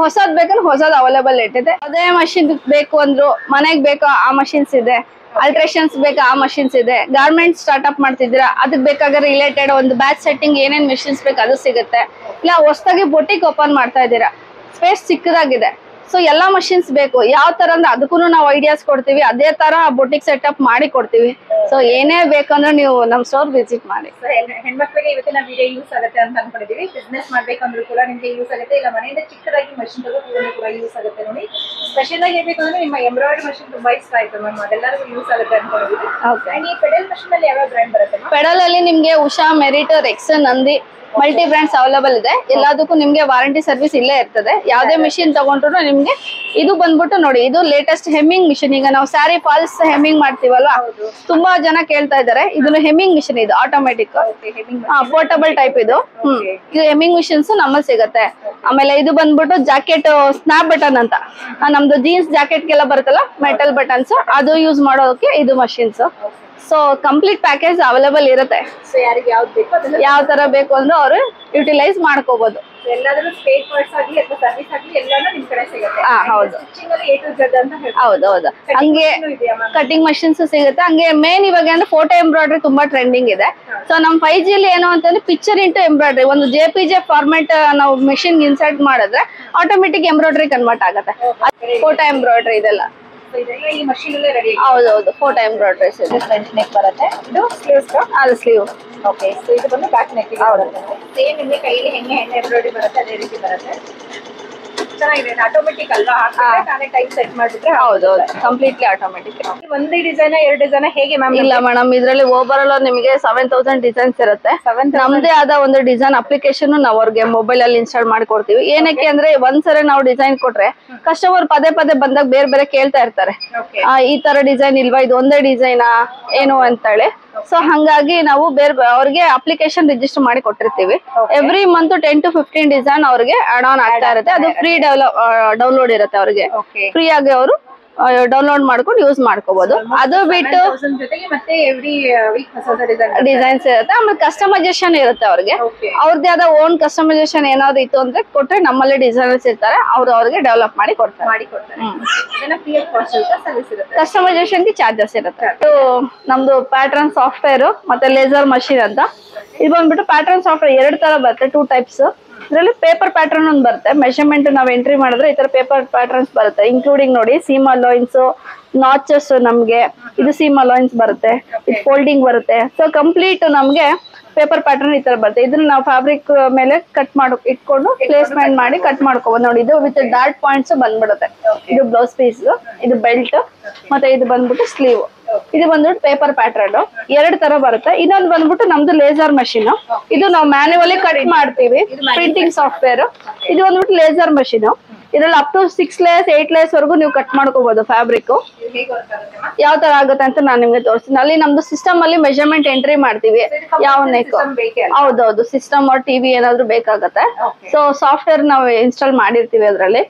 Speaker 1: ಹೊಸದ್ ಬೇಕಂದ್ರೆ ಹೊಸದ್ ಅವೈಲೇಬಲ್ ಇದೆ. ಅದೇ ಮಷಿನ್ ಬೇಕು ಅಂದ್ರು, ಮನೆಗ್ ಬೇಕು ಆ ಮಷಿನ್ಸ್ ಇದೆ. ಅಲ್ಟ್ರೇಷನ್ಸ್ ಬೇಕಾ ಆ ಮಷಿನ್ಸ್ ಇದೆ. ಗಾರ್ಮೆಂಟ್ಸ್ ಸ್ಟಾರ್ಟ್ಅಪ್ ಮಾಡ್ತಿದ್ದೀರಾ ಅದಕ್ಕೆ ಬೇಕಾದ್ರೆ ರಿಲೇಟೆಡ್ ಒಂದು ಬ್ಯಾಚ್ ಸೆಟ್ಟಿಂಗ್ ಏನೇನ್ ಮಿಷಿನ್ಸ್ ಬೇಕು ಅದು ಸಿಗುತ್ತೆ. ಇಲ್ಲ ಹೊಸದಾಗಿ ಬೊಟಿಕ್ ಓಪನ್ ಮಾಡ್ತಾ ಇದ್ದೀರಾ, ಸ್ಪೇಸ್ ಚಿಕ್ಕದಾಗಿದೆ, ಸೊ ಎಲ್ಲಾ ಮಷಿನ್ಸ್ ಬೇಕು. ಯಾವ ತರ ಅಂದ್ರೆ ಅದಕ್ಕೂ ನಾವು ಐಡಿಯಾಸ್ ಕೊಡ್ತೀವಿ. ಅದೇ ತರ ಬೊಟಿಕ್ ಸೆಟಪ್ ಮಾಡಿ ಕೊಡ್ತೀವಿ. ಸೊ ಏನೇ ಬೇಕಂದ್ರೆ ನೀವು ನಮ್ ಸ್ಟೋರ್ ವಿಸಿಟ್ ಮಾಡಿ.
Speaker 3: ಹೆಣ್ಮಕ್ಳಿಗೆ ಇವತ್ತಿನ ವಿಡಿಯೋ ಯೂಸ್ ಆಗುತ್ತೆ ಅಂತ ಅನ್ಕೊಂಡಿದೀವಿ. ಬಿಸ್ನೆಸ್ ಮಾಡ್ಬೇಕಂದ್ರೂ ಕೂಡ ನಿಮ್ಗೆ ಯೂಸ್ ಆಗುತ್ತೆ. ಇಲ್ಲ ಮನೆಯಿಂದ ಚಿಕ್ಕದಾಗಿ ಮಷಿನ್ ತಗೋದು ಕೂಡ ಯೂಸ್ ಆಗುತ್ತೆ. ನೋಡಿ, ಸ್ಪೆಷಲ್ ಆಗಿ ಹೇಳ್ಬೇಕು ಅಂದ್ರೆ ನಿಮ್ಮ ಎಂಬ್ರಾಯ್ಡರಿ ಮಷಿನ್ ತುಂಬಾ ಇಷ್ಟ ಆಯ್ತು ಮ್ಯಾಮ್. ಅದೆಲ್ಲರಿಗೂ ಯೂಸ್ ಆಗುತ್ತೆ ಅನ್ಕೊಂಡಿದೀವಿ. ಈ ಪೆಡಲ್ ಮಷಿನ್ ಅಲ್ಲಿ ಯಾವ ಬ್ರ್ಯಾಂಡ್ ಬರುತ್ತೆ?
Speaker 1: ಪೆಡಲ್ ಅಲ್ಲಿ ನಿಮ್ಗೆ Usha, merit, Rex, Nandi multi brands available ಇದೆ. ಎಲ್ಲದಕ್ಕೂ ನಿಮ್ಗೆ ವಾರಂಟಿ ಸರ್ವಿಸ್ ಇಲ್ಲೇ ಇರ್ತದೆ. ಯಾವ್ದೇ ಮಿಷಿನ್ ತಗೊಂಡ್ರು ನಿಮ್ಗೆ ಇದು ಬಂದ್ಬಿಟ್ಟು ನೋಡಿ, ಇದು ಲೇಟೆಸ್ಟ್ ಹೆಮ್ಮಿಂಗ್ ಮಿಷಿನ್. ಈಗ ನಾವು ಸ್ಯಾರಿ ಫಾಲ್ಸ್ ಹೆಮ್ಮಿಂಗ್ ಮಾಡ್ತೀವಲ್ವಾ, ತುಂಬಾ ಜನ ಕೇಳ್ತಾ ಇದಾರೆ. ಇದನ್ನು ಹೆಮ್ಮಿಂಗ್ ಮಿಷಿನ್, ಇದು ಆಟೋಮೆಟಿಕ್ ಪೋರ್ಟಬಲ್ ಟೈಪ್. ಇದು ಇದು ಹೆಮ್ಮಿಂಗ್ ಮಿಷಿನ್ಸ್ ನಮ್ಮಲ್ಲಿ ಸಿಗುತ್ತೆ. ಆಮೇಲೆ ಇದು ಬಂದ್ಬಿಟ್ಟು ಜಾಕೆಟ್ ಸ್ನಾಪ್ ಬಟನ್ ಅಂತ, ನಮ್ದು ಜೀನ್ಸ್ ಜಾಕೆಟ್ಗೆಲ್ಲ ಬರುತ್ತಲ್ಲ ಮೆಟಲ್ ಬಟನ್ಸ್, ಅದು ಯೂಸ್ ಮಾಡೋದಕ್ಕೆ ಇದು machines. So complete package available ಇರುತ್ತೆ. ಯಾವ ತರ ಬೇಕು ಅಂದ್ರೆ ಅವರು ಯುಟಿಲೈಸ್ ಮಾಡ್ಕೋಬಹುದು.
Speaker 3: ಎಲ್ಲಾದ್ರೂ ಸ್ಪೇರ್ ಪಾರ್ಟ್ಸ್ ಆಗಲಿ ಅಥವಾ ಸರ್ವಿಸ್ ಆಗಲಿ ಎಲ್ಲಾನು ನಿಮ್ ಕಡೆ ಸಿಗುತ್ತೆ.
Speaker 1: ಹೌದು,
Speaker 3: ಸ್ಟಿಚಿಂಗ್ ಅಲ್ಲಿ A to Z ಅಂತ ಹೇಳ್ತಾರೆ.
Speaker 1: ಹೌದೌದು. ಹಂಗೆ ಕಟಿಂಗ್ ಮಷಿನ್ಸ್ ಸಿಗುತ್ತೆ. ಹಂಗೆ ಮೇನ್ ಇವಾಗ ಅಂದ್ರೆ ಫೋಟೋ ಎಂಬ್ರಾಯ್ಡ್ರಿ ತುಂಬಾ ಟ್ರೆಂಡಿಂಗ್ ಇದೆ. ಸೊ ನಮ್ 5G ಅಲ್ಲಿ ಏನು ಅಂತಂದ್ರೆ ಪಿಕ್ಚರ್ ಇಂಟು ಎಂಬ್ರಾಯ್ಡ್ರಿ, ಒಂದು JPG ಫಾರ್ಮೆಟ್ ನಾವು ಮೆಷಿನ್ ಇನ್ಸರ್ಟ್ ಮಾಡಿದ್ರೆ ಆಟೋಮೆಟಿಕ್ ಎಂಬ್ರಾಯ್ಡ್ರಿ ಕನ್ವರ್ಟ್ ಆಗುತ್ತೆ. ಫೋಟೋ ಎಂಬ್ರಾಯ್ಡ್ರಿ ಇದೆಲ್ಲ
Speaker 3: ಈ ಮಷೀನ್ ಅಲ್ಲೇ ರೆಡಿ.
Speaker 1: ಹೌದೌದು, ಫೋಟೋ ಎಂಬ್ರಾಯ್ಡ್ರೀಸ್ ಇದೆ.
Speaker 3: ಫ್ರಂಟ್ ನೆಕ್ ಬರುತ್ತೆ. ಇದು ಸ್ಲೀವ್ಸ್.
Speaker 1: ಅದು ಸ್ಲೀವ್.
Speaker 3: ಓಕೆ, ಸೊ ಇದು ಬಂದು ಬ್ಯಾಕ್ ನೆಕ್. ಸೇಮ್ ನಿಮಗೆ ಕೈಯಲ್ಲಿ ಹೆಂಗೆ ಎಂಬ್ರಾಯ್ಡ್ರಿ ಬರುತ್ತೆ ಅದೇ ರೀತಿ ಬರುತ್ತೆ. ಚೆನ್ನಾಗಿದೆ, ಆಟೋಮೆಟಿಕ್ ಅಲ್ವಾ, ಹಾಕಿದ್ರೆ ತಾನೇ ಟೈಮ್ ಸೆಟ್ ಮಾಡ್ಬಿಟ್ರೆ.
Speaker 1: ಹೌದು, ಕಂಪ್ಲೀಟ್ಲಿ ಆಟೋಮೆಟಿಕ್.
Speaker 3: ಒಂದೇ ಡಿಸೈನ್ 2 ಡಿಸೈನ್ ಹೇಗೆ ಮ್ಯಾಮ್?
Speaker 1: ಇಲ್ಲ ಮೇಡಮ್, ಇದ್ರಲ್ಲಿ ಓವರ್ ಆಲ್ ನಿಮಗೆ 7000 ಡಿಸೈನ್ಸ್ ಇರುತ್ತೆ. ನಮ್ದೇ ಆದ ಒಂದು ಡಿಸೈನ್ ಅಪ್ಲಿಕೇಶನ್ ನಾವು ಅವ್ರಿಗೆ ಮೊಬೈಲ್ ಅಲ್ಲಿ ಇನ್ಸ್ಟಾಲ್ ಮಾಡ್ಕೊಡ್ತೀವಿ. ಏನಕ್ಕೆ ಅಂದ್ರೆ ಒಂದ್ಸರಿ ನಾವು ಡಿಸೈನ್ ಕೊಟ್ರೆ ಕಸ್ಟಮರ್ ಪದೇ ಪದೇ ಬಂದಾಗ ಬೇರೆ ಬೇರೆ ಕೇಳ್ತಾ ಇರ್ತಾರೆ, ಈ ತರ ಡಿಸೈನ್ ಇಲ್ವಾ, ಇದು ಒಂದೇ ಡಿಸೈನಾ ಏನು ಅಂತೇಳಿ. ಸೊ ಹಂಗಾಗಿ ನಾವು ಬೇರೆ ಅವ್ರಿಗೆ ಅಪ್ಲಿಕೇಶನ್ ರಿಜಿಸ್ಟರ್ ಮಾಡಿ ಕೊಟ್ಟಿರ್ತೀವಿ. ಎವ್ರಿ ಮಂತ್ 10 to 15 ಡಿಸೈನ್ ಅವ್ರಿಗೆ ಆಡ್ ಆನ್ ಆಗ್ತಾ ಇರುತ್ತೆ. ಅದು ಫ್ರೀ ಡೌನ್ಲೋಡ್ ಇರುತ್ತೆ ಅವ್ರಿಗೆ, ಫ್ರೀ ಆಗಿ ಅವರು ಡೌನ್ಲೋಡ್ ಮಾಡ್ಕೊಂಡು ಯೂಸ್ ಮಾಡ್ಕೋಬಹುದು. ಅದು ಬಿಟ್ಟು ಡಿಸೈನ್ಸ್ ಇರುತ್ತೆ, ಆಮೇಲೆ ಕಸ್ಟಮೈಸೇಷನ್ ಇರುತ್ತೆ ಅವ್ರಿಗೆ. ಅವ್ರದ್ದೇ ಆದ ಓನ್ ಕಸ್ಟಮೈಸೇಷನ್ ಏನಾದ್ರು ಇತ್ತು ಅಂದ್ರೆ ಕೊಟ್ರೆ ನಮ್ಮಲ್ಲಿ ಡಿಸೈನರ್ಸ್ ಇರ್ತಾರೆ, ಅವ್ರಿಗೆ ಡೆವಲಪ್ ಮಾಡಿ ಕೊಡ್ತಾರೆ. ಕಸ್ಟಮೈಸೇಷನ್ ಗೆ ಚಾರ್ಜಸ್ ಇರುತ್ತೆ. ನಮ್ದು ಪ್ಯಾಟರ್ನ್ ಸಾಫ್ಟ್ವೇರ್ ಮತ್ತೆ ಲೇಸರ್ ಮಷೀನ್ ಅಂತ ಇದು ಬಂದ್ಬಿಟ್ಟು ಪ್ಯಾಟರ್ನ್ ಸಾಫ್ಟ್ವೇರ್ 2 ತರ ಬರುತ್ತೆ, 2 ಟೈಪ್ಸ್. ಇದರಲ್ಲಿ ಪೇಪರ್ ಪ್ಯಾಟರ್ನ್ ಒಂದು ಬರುತ್ತೆ, ಮೆಷರ್ಮೆಂಟ್ ನಾವು ಎಂಟ್ರಿ ಮಾಡಿದ್ರೆ ಈ ತರ ಪೇಪರ್ ಪ್ಯಾಟರ್ನ್ಸ್ ಬರುತ್ತೆ, ಇನ್ಕ್ಲೂಡಿಂಗ್ ನೋಡಿ ಸೀಮ್ ಅಲೋನ್ಸ್, ನಾಚಸ್, ನಮ್ಗೆ ಇದು ಸೀಮ್ ಅಲೋನ್ಸ್ ಬರುತ್ತೆ, ಇದು ಫೋಲ್ಡಿಂಗ್ ಬರುತ್ತೆ. ಸೊ ಕಂಪ್ಲೀಟ್ ನಮ್ಗೆ ಪೇಪರ್ ಪ್ಯಾಟರ್ನ್ ಈ ತರ ಬರುತ್ತೆ. ಇದನ್ನ ನಾವು ಫ್ಯಾಬ್ರಿಕ್ ಮೇಲೆ ಕಟ್ ಇಟ್ಕೊಂಡು ಪ್ಲೇಸ್ಮೆಂಟ್ ಮಾಡಿ ಕಟ್ ಮಾಡ್ಕೋಬಹುದು. ನೋಡಿ ಇದು ವಿತ್ ಡಾಟ್ ಪಾಯಿಂಟ್ಸ್ ಬಂದ್ಬಿಡುತ್ತೆ. ಇದು ಬ್ಲೌಸ್ ಪೀಸ್, ಇದು ಬೆಲ್ಟ್, ಮತ್ತೆ ಇದು ಬಂದ್ಬಿಟ್ಟು ಸ್ಲೀವ್. ಇದು ಬಂದ್ಬಿಟ್ಟು ಪೇಪರ್ ಪ್ಯಾಟರ್ನ್ 2 ತರ ಬರುತ್ತೆ. ಇನ್ನೊಂದು ಬಂದ್ಬಿಟ್ಟು ನಮ್ದು ಲೇಸರ್ ಮಷೀನ್, ಇದು ನಾವು ಮ್ಯಾನ್ಯುವಲಿ ಕಟ್ ಮಾಡ್ತೀವಿ, ಪ್ರಿಂಟಿಂಗ್ ಸಾಫ್ಟ್ವೇರ್. ಇದು ಬಂದ್ಬಿಟ್ಟು ಲೇಸರ್ ಮಷೀನ್. ಇದ್ರಲ್ಲಿ ಅಪ್ ಟು 6 ಲೇಯರ್ಸ್ 8 ಲೇಯರ್ಸ್ ವರೆಗೂ ನೀವು ಕಟ್ ಮಾಡ್ಕೋಬಹುದು. ಫ್ಯಾಬ್ರಿಕ್ ಯಾವ ತರ ಆಗುತ್ತೆ ಅಂತ ನಾನು ನಿಮ್ಗೆ ತೋರಿಸ್ತೀನಿ. ಅಲ್ಲಿ ನಮ್ದು ಸಿಸ್ಟಮ್ ಅಲ್ಲಿ ಮೆಜರ್ಮೆಂಟ್ ಎಂಟ್ರಿ ಮಾಡ್ತೀವಿ, ಯಾವ ನೆಕ್. ಹೌದೌದು, ಸಿಸ್ಟಮ್ ಆರ್ ಟಿವಿ ಏನಾದ್ರು ಬೇಕಾಗತ್ತೆ. ಸೊ ಸಾಫ್ಟ್ವೇರ್ ನಾವು ಇನ್ಸ್ಟಾಲ್ ಮಾಡಿರ್ತೀವಿ. ಅದ್ರಲ್ಲಿ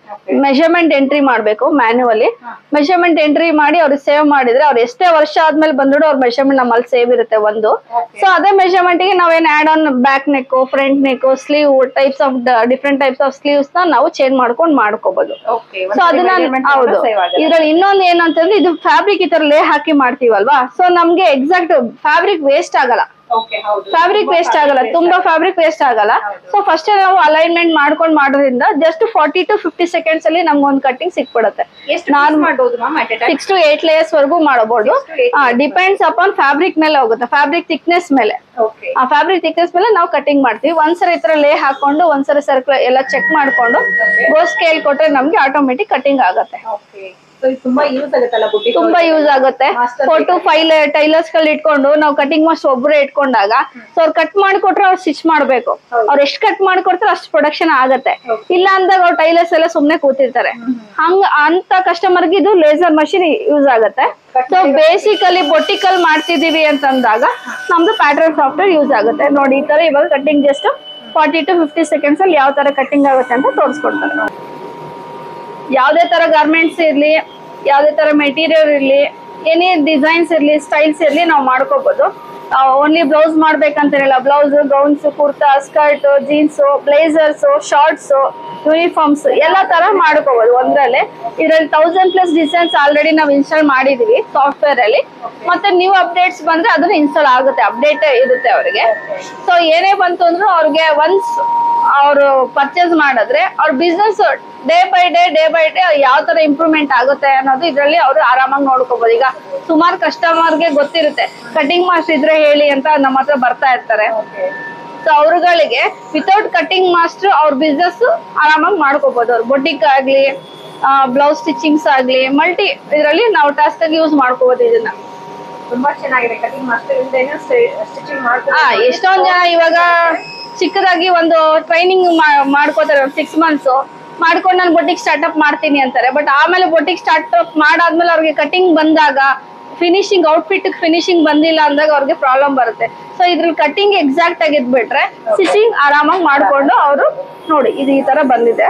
Speaker 1: ಮೆಜರ್ಮೆಂಟ್ ಎಂಟ್ರಿ ಮಾಡ್ಬೇಕು ಮ್ಯಾನ್ಯುವಲಿ. ಮೆಜರ್ಮೆಂಟ್ ಎಂಟ್ರಿ ಮಾಡಿ ಅವ್ರಿಗೆ ಸೇವ್ ಮಾಡಿದ್ರೆ ಅವ್ರು ಎಷ್ಟೇ ವರ್ಷ ಆದ್ಮೇಲೆ ಬಂದ್ರು ಅವ್ರ ಮೆಜರ್ಮೆಂಟ್ ನಮ್ಮಲ್ಲಿ ಸೇವ್ ಇರುತ್ತೆ ಒಂದು. ಸೊ ಅದೇ ಮೆಜರ್ಮೆಂಟ್ ಗೆ ನಾವೇನ್ add on back neck, front neck, sleeve types of different types of sleeves ನಾವು ಚೇಂಜ್ ಮಾಡ್ಕೊಂಡು ಮಾಡ್ಕೋಬಹುದು. ಸೊ ಅದನ್ನ ಹೌದು. ಇದ್ರಲ್ಲಿ ಇನ್ನೊಂದು ಏನಂತಂದ್ರೆ ಇದು ಫ್ಯಾಬ್ರಿಕ್ ಈ ತರ ಲೇ ಹಾಕಿ ಮಾಡ್ತೀವಲ್ವಾ, ಸೊ ನಮ್ಗೆ ಎಕ್ಸಾಕ್ಟ್ ಫ್ಯಾಬ್ರಿಕ್ ವೇಸ್ಟ್ ಆಗಲ್ಲ. ಫ್ಯಾಬ್ರಿಕ್ ವೇಸ್ಟ್ ಆಗಲ್ಲ, ತುಂಬಾ ಫ್ಯಾಬ್ರಿಕ್ ವೇಸ್ಟ್ ಆಗಲ್ಲ. ಸೊ ಫಸ್ಟ್ ನಾವು ಅಲೈನ್ಮೆಂಟ್ ಮಾಡ್ಕೊಂಡು ಮಾಡೋದ್ರಿಂದ ಜಸ್ಟ್ 40 to 50 seconds ಅಲ್ಲಿ ನಮ್ಗೊಂದು ಕಟ್ಟಿಂಗ್ ಸಿಕ್ಬಿಡುತ್ತೆ. 6 to 8 ಲೇಯರ್ಸ್ ವರೆಗೂ ಮಾಡಬಹುದು. ಡಿಪೆಂಡ್ಸ್ ಅಪಾನ್ ಫ್ಯಾಬ್ರಿಕ್ ಮೇಲೆ ಹೋಗುತ್ತೆ, ಫ್ಯಾಬ್ರಿಕ್ ಥಿಕ್ನೆಸ್ ಮೇಲೆ. ಆ ಫ್ಯಾಬ್ರಿಕ್ ಥಿಕ್ನೆಸ್ ಮೇಲೆ ನಾವು ಕಟಿಂಗ್ ಮಾಡ್ತೀವಿ. ಒಂದ್ಸರಿ ಈ ತರ ಲೇ ಹಾಕೊಂಡು ಒಂದ್ಸರಿ ಸರ್ಕಲ್ ಎಲ್ಲ ಚೆಕ್ ಮಾಡ್ಕೊಂಡು ಗೋ ಸ್ಕೇಲ್ ಕೊಟ್ರೆ ನಮ್ಗೆ ಆಟೋಮೆಟಿಕ್ ಕಟಿಂಗ್ ಆಗುತ್ತೆ.
Speaker 3: ತುಂಬಾ ಯೂಸ್ ಆಗುತ್ತಲ್ಲ ಬುಟ್ಟಿ,
Speaker 1: ತುಂಬಾ ಯೂಸ್ ಆಗುತ್ತೆ. 4 to 5 ಟೈಲರ್ಸ್ ಗಳು ಇಟ್ಕೊಂಡು ನಾವು ಕಟಿಂಗ್ ಮಾಸ್ಟರ್ ಒಬ್ಬರೇ ಇಟ್ಕೊಂಡಾಗ ಸೊ ಅವ್ರು ಕಟ್ ಮಾಡಿಕೊಟ್ರೆ ಅವ್ರು ಸ್ಟಿಚ್ ಮಾಡ್ಬೇಕು. ಅವ್ರು ಎಷ್ಟು ಕಟ್ ಮಾಡ್ಕೊಡ್ತಾರೆ ಅಷ್ಟು ಪ್ರೊಡಕ್ಷನ್ ಆಗತ್ತೆ. ಇಲ್ಲ ಅಂದಾಗ ಅವ್ರು ಟೈಲರ್ಸ್ ಎಲ್ಲ ಸುಮ್ನೆ ಕೂತಿರ್ತಾರೆ. ಅಂತ ಕಸ್ಟಮರ್ಗೆ ಇದು ಲೇಸರ್ ಮಷಿನ್ ಯೂಸ್ ಆಗುತ್ತೆ. ಸೊ ಬೇಸಿಕಲಿ ಬೊಟಿಕಲ್ ಮಾಡ್ತಿದೀವಿ ಅಂತಂದಾಗ ನಮ್ದು ಪ್ಯಾಟರ್ನ್ ಸಾಫ್ಟ್ವೇರ್ ಯೂಸ್ ಆಗುತ್ತೆ. ನೋಡಿ ಈ ತರ ಇವಾಗ ಕಟಿಂಗ್ ಜಸ್ಟ್ 40 to 50 seconds ಅಲ್ಲಿ ಯಾವ ತರ ಕಟಿಂಗ್ ಆಗುತ್ತೆ ಅಂತ ತೋರಿಸ್ಕೊಡ್ತಾರೆ. ಯಾವುದೇ ತರ ಗಾರ್ಮೆಂಟ್ಸ್ ಇರ್ಲಿ, ಯಾವುದೇ ತರ ಮೆಟೀರಿಯಲ್ ಇರ್ಲಿ, ಏನೇ ಡಿಸೈನ್ಸ್ ಇರ್ಲಿ, ಸ್ಟೈಲ್ಸ್ ಇರ್ಲಿ ನಾವು ಮಾಡ್ಕೋಬಹುದು. ಓನ್ಲಿ ಬ್ಲೌಸ್ ಮಾಡ್ಬೇಕಂತಿರಲ್ಲ, blouse, gowns, kurta, skirt, jeans, blazers, shorts, uniforms ಎಲ್ಲ ತರ ಮಾಡ್ಕೋಬಹುದು ಒಂದ್ರಲ್ಲೇ. ಇದ್ರಲ್ಲಿ 1000+ ಡಿಸೈನ್ಸ್ ಆಲ್ರೆಡಿ ನಾವು ಇನ್ಸ್ಟಾಲ್ ಮಾಡಿದೀವಿ ಸಾಫ್ಟ್ವೇರ್ ಅಲ್ಲಿ. ಮತ್ತೆ ನ್ಯೂ ಅಪ್ಡೇಟ್ಸ್ ಬಂದ್ರೆ ಅದನ್ನ ಇನ್ಸ್ಟಾಲ್ ಆಗುತ್ತೆ, ಅಪ್ಡೇಟ್ ಇರುತ್ತೆ ಅವರಿಗೆ. ಸೊ ಏನೇ ಬಂತು ಅಂದ್ರೂ ಅವ್ರಿಗೆ ಒನ್ಸ್ ಅವರು ಪರ್ಚೇಸ್ ಮಾಡಿದ್ರೆ ಅವ್ರ ಬಿಸ್ನೆಸ್ ಡೇ ಬೈ ಡೇ ಯಾವ ತರ ಇಂಪ್ರೂವ್ಮೆಂಟ್ ಆಗುತ್ತೆ ಅನ್ನೋದು ಇದ್ರಲ್ಲಿ ಅವರು ಆರಾಮಾಗಿ ನೋಡ್ಕೋಬಹುದು. ಈಗ ಸುಮಾರು ಕಸ್ಟಮರ್ಗೆ ಗೊತ್ತಿರುತ್ತೆ, ಕಟಿಂಗ್ ಮಾಸ್ಟರ್ ಇದ್ರೆ ಹೇಳಿ ಅಂತ ನಮ್ಮ ಹತ್ರ ಬರ್ತಾ ಇರ್ತಾರೆ. ಸೊ ಅವ್ರಗಳಿಗೆ ವಿತೌಟ್ ಕಟಿಂಗ್ ಮಾಸ್ಟರ್ ಅವ್ರ ಬಿಸ್ನೆಸ್ ಆರಾಮಾಗಿ ಮಾಡ್ಕೋಬಹುದು. ಅವ್ರು ಬೊಟಿಕ್ ಆಗ್ಲಿ, ಬ್ಲೌಸ್ ಸ್ಟಿಚಿಂಗ್ಸ್ ಆಗ್ಲಿ, ಮಲ್ಟಿ ಇದರಲ್ಲಿ ನಾವು ಟಾಸ್ಕ್ ಆಗಿ ಯೂಸ್ ಮಾಡ್ಕೋಬಹುದು. ಇದನ್ನ
Speaker 3: ತುಂಬಾ ಚೆನ್ನಾಗಿದೆ ಕಟಿಂಗ್ ಮಾಸ್ಟರ್ ಸ್ಟಿಚಿಂಗ್ ಮಾಡ್ತಾರೆ.
Speaker 1: ಎಷ್ಟೊಂದ್ ಜನ ಇವಾಗ ಚಿಕ್ಕದಾಗಿ ಒಂದು ಟ್ರೈನಿಂಗ್ ಮಾಡ್ಕೋತಾರೆ, 6 months ಮಾಡ್ಕೊಂಡು ನಾನು ಬೊಟಿಕ್ ಸ್ಟಾರ್ಟ್ಅಪ್ ಮಾಡ್ತೀನಿ ಅಂತಾರೆ. ಬಟ್ ಆಮೇಲೆ ಬೊಟಿಕ್ ಸ್ಟಾರ್ಟ್ಅಪ್ ಮಾಡಾದ್ಮೇಲೆ ಅವ್ರಿಗೆ ಕಟಿಂಗ್ ಬಂದಾಗ ಫಿನಿಶಿಂಗ್, ಔಟ್ಫಿಟ್ ಫಿನಿಶಿಂಗ್ ಬಂದಿಲ್ಲ ಅಂದಾಗ ಅವ್ರಿಗೆ ಪ್ರಾಬ್ಲಮ್ ಬರುತ್ತೆ. ಸೊ ಇದ್ರಲ್ಲಿ ಕಟಿಂಗ್ ಎಕ್ಸಾಕ್ಟ್ ಆಗಿ ಇದ್ಬಿಟ್ರೆ ಸ್ಟಿಚಿಂಗ್ ಆರಾಮಾಗಿ ಮಾಡ್ಕೊಂಡು ಅವರು ನೋಡಿ ಇದು ಈ ತರ ಬಂದಿದೆ.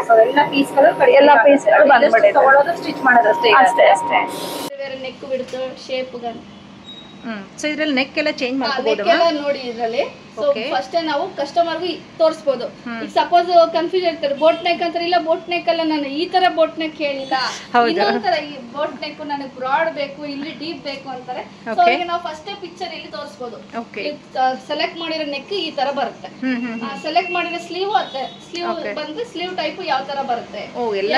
Speaker 1: ಎಲ್ಲ ಪೀಸ್ಗಳು ಬಂದ್ಬಿಟ್ಟಿದೆ,
Speaker 3: ಸ್ಟಿಚ್ ಮಾಡೋದಷ್ಟೇ.
Speaker 1: ಅಷ್ಟೇ ನೆಕ್ ಬಿಡ್ತು ಶೇಪ್.
Speaker 3: ಸೊ ಇದ್ರಲ್ಲಿ ನೆಕ್ ಎಲ್ಲ ಚೇಂಜ್ ಮಾಡ್ಕೋಬಹುದು
Speaker 1: ನೋಡಿ. ಇದ್ರಲ್ಲಿ ಫಸ್ಟ್ ನಾವು ಕಸ್ಟಮರ್ ತೋರಿಸಬಹುದು. ಈಗ ಸಪೋಸ್ ಕನ್ಫ್ಯೂಸ್ ಇರ್ತಾರೆ, ಬೋಟ್ ನೆಕ್ ಅಂತಾರೆ, ಇಲ್ಲ ಬೋಟ್ ನೆಕ್ ಅಲ್ಲ, ನಾನು ಈ ತರ ಬೋಟ್ ನೆಕ್ ಹೇಳಿಲ್ಲ, ಇನ್ನೊಂದರ ಈ ಬೋಟ್ ನೆಕ್ ನನಗೆ ಬ್ರಾಡ್ ಬೇಕು, ಇಲ್ಲಿ ಡೀಪ್ ಬೇಕು ಅಂತಾರೆ. ಸೊ ಈಗ ನಾವು ಫಸ್ಟ್ ಪಿಕ್ಚರ್ ಇಲ್ಲಿ ತೋರಿಸಬಹುದು. ಸೆಲೆಕ್ಟ್ ಮಾಡಿರೋ ನೆಕ್ ಈ ತರ ಬರುತ್ತೆ, ಸೆಲೆಕ್ಟ್ ಮಾಡಿರೋ ಸ್ಲೀವ್ ಬಂದ್ರೆ ಸ್ಲೀವ್ ಟೈಪ್ ಯಾವ ತರ ಬರುತ್ತೆ,